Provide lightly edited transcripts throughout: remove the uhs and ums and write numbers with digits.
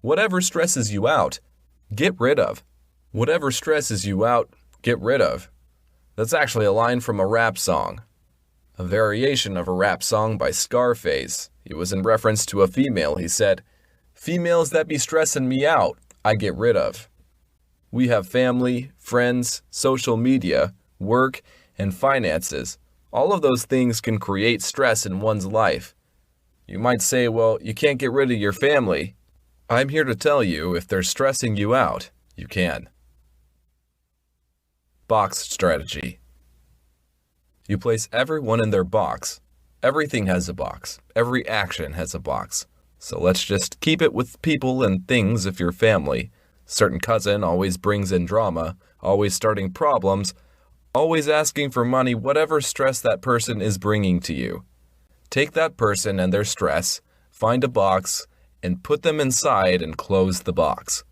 Whatever stresses you out, get rid of. Whatever stresses you out, get rid of. That's actually a line from a rap song. A variation of a rap song by Scarface. It was in reference to a female. He said, "Females that be stressing me out, I get rid of." We have family, friends, social media, work, and finances. All of those things can create stress in one's life. You might say, well, you can't get rid of your family. I'm here to tell you, if they're stressing you out, you can. Box strategy. You place everyone in their box. Everything has a box. Every action has a box. So let's just keep it with people and things if you're family. Certain cousin always brings in drama, always starting problems, always asking for money, whatever stress that person is bringing to you. Take that person and their stress, find a box, and put them inside and close the box.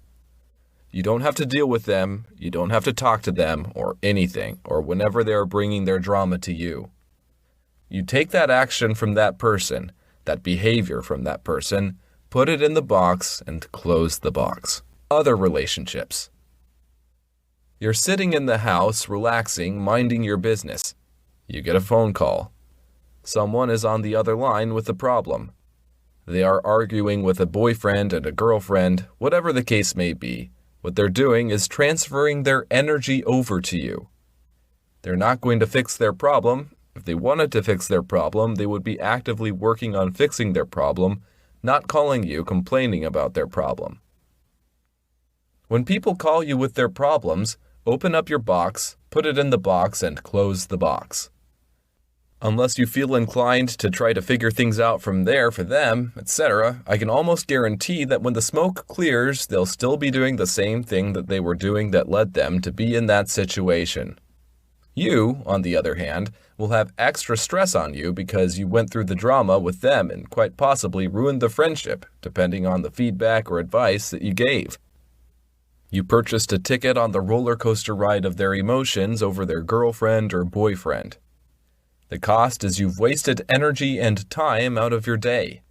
You don't have to deal with them, you don't have to talk to them or anything, or whenever they are bringing their drama to you. You take that action from that person, that behavior from that person, put it in the box, and close the box. Other relationships. You're sitting in the house, relaxing, minding your business. You get a phone call. Someone is on the other line with a problem. They are arguing with a boyfriend and a girlfriend, whatever the case may be. What they're doing is transferring their energy over to you. They're not going to fix their problem. If they wanted to fix their problem, they would be actively working on fixing their problem, not calling you complaining about their problem. When people call you with their problems, open up your box, put it in the box, and close the box. Unless you feel inclined to try to figure things out from there for them, etc., I can almost guarantee that when the smoke clears, they'll still be doing the same thing that they were doing that led them to be in that situation. You, on the other hand, will have extra stress on you because you went through the drama with them and quite possibly ruined the friendship, depending on the feedback or advice that you gave. You purchased a ticket on the roller coaster ride of their emotions over their girlfriend or boyfriend. The cost is you've wasted energy and time out of your day.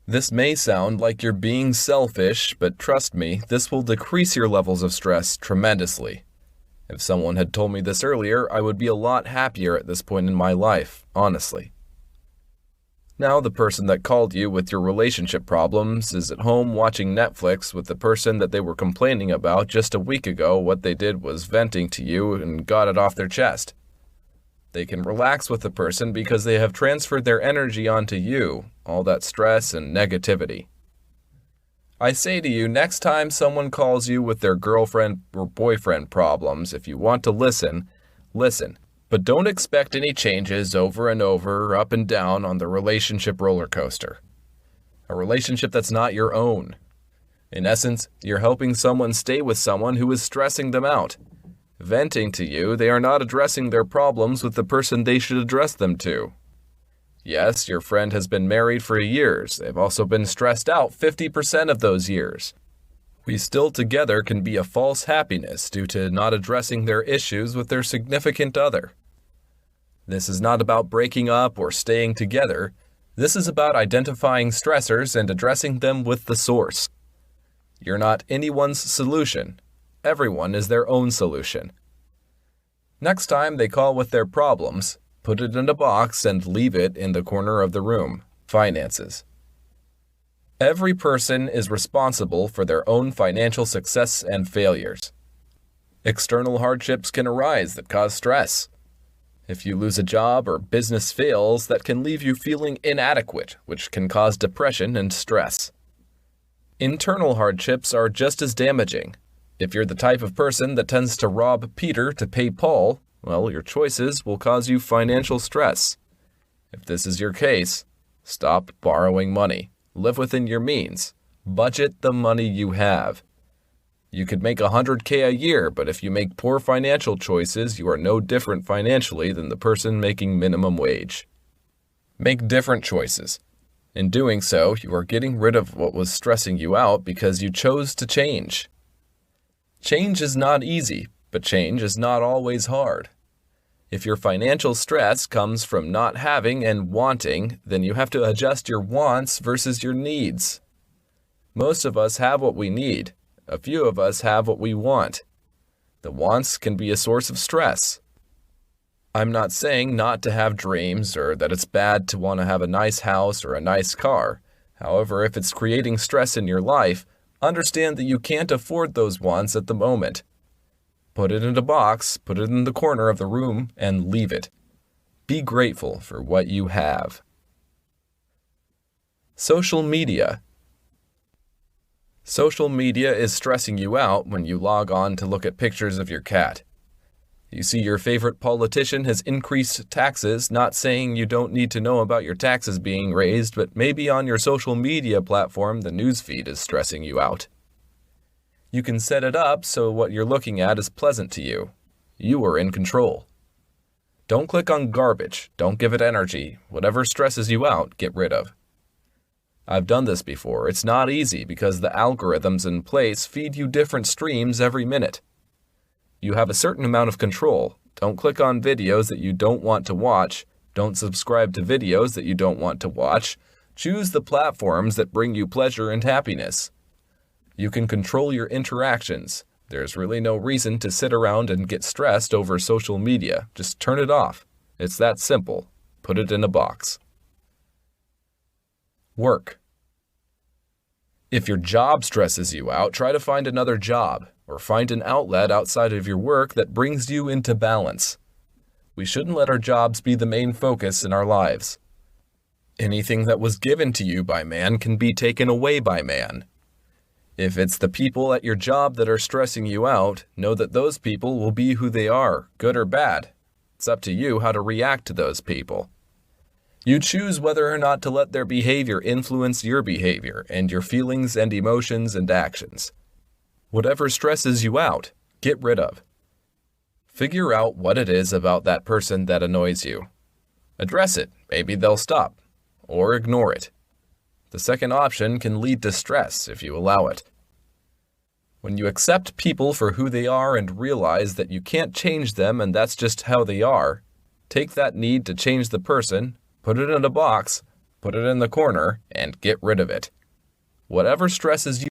This may sound like you're being selfish, but trust me, this will decrease your levels of stress tremendously. If someone had told me this earlier, I would be a lot happier at this point in my life, honestly. Now the person that called you with your relationship problems is at home watching Netflix with the person that they were complaining about just a week ago. What they did was venting to you and got it off their chest. They can relax with the person because they have transferred their energy onto you, all that stress and negativity. I say to you, next time someone calls you with their girlfriend or boyfriend problems, if you want to listen, listen. But don't expect any changes over and over, up and down on the relationship roller coaster. A relationship that's not your own. In essence, you're helping someone stay with someone who is stressing them out. Venting to you, they are not addressing their problems with the person they should address them to. Yes, your friend has been married for years. They've also been stressed out 50% of those years. We still together can be a false happiness due to not addressing their issues with their significant other. This is not about breaking up or staying together. This is about identifying stressors and addressing them with the source. You're not anyone's solution. Everyone is their own solution. Next time they call with their problems, put it in a box and leave it in the corner of the room. Finances. Every person is responsible for their own financial success and failures. External hardships can arise that cause stress. If you lose a job or business fails, that can leave you feeling inadequate, which can cause depression and stress. Internal hardships are just as damaging. If you're the type of person that tends to rob Peter to pay Paul, well, your choices will cause you financial stress. If this is your case, stop borrowing money. Live within your means. Budget the money you have. You could make $100K a year, but if you make poor financial choices, you are no different financially than the person making minimum wage. Make different choices. In doing so, you are getting rid of what was stressing you out because you chose to change. Change is not easy, but change is not always hard. If your financial stress comes from not having and wanting, then you have to adjust your wants versus your needs. Most of us have what we need. A few of us have what we want. The wants can be a source of stress. I'm not saying not to have dreams or that it's bad to want to have a nice house or a nice car. However, if it's creating stress in your life, understand that you can't afford those wants at the moment. Put it in a box, put it in the corner of the room, and leave it. Be grateful for what you have. Social media. Social media is stressing you out when you log on to look at pictures of your cat. You see your favorite politician has increased taxes, not saying you don't need to know about your taxes being raised, but maybe on your social media platform the newsfeed is stressing you out. You can set it up so what you're looking at is pleasant to you. You are in control. Don't click on garbage, don't give it energy. Whatever stresses you out, get rid of. I've done this before. It's not easy because the algorithms in place feed you different streams every minute. You have a certain amount of control. Don't click on videos that you don't want to watch. Don't subscribe to videos that you don't want to watch. Choose the platforms that bring you pleasure and happiness. You can control your interactions. There's really no reason to sit around and get stressed over social media. Just turn it off. It's that simple. Put it in a box. Work. If your job stresses you out, try to find another job, or find an outlet outside of your work that brings you into balance. We shouldn't let our jobs be the main focus in our lives. Anything that was given to you by man can be taken away by man. If it's the people at your job that are stressing you out, know that those people will be who they are, good or bad. It's up to you how to react to those people. You choose whether or not to let their behavior influence your behavior and your feelings and emotions and actions. Whatever stresses you out, get rid of. Figure out what it is about that person that annoys you. Address it, maybe they'll stop, or ignore it. The second option can lead to stress if you allow it. When you accept people for who they are and realize that you can't change them and that's just how they are, take that need to change the person, put it in a box, put it in the corner, and get rid of it. Whatever stresses you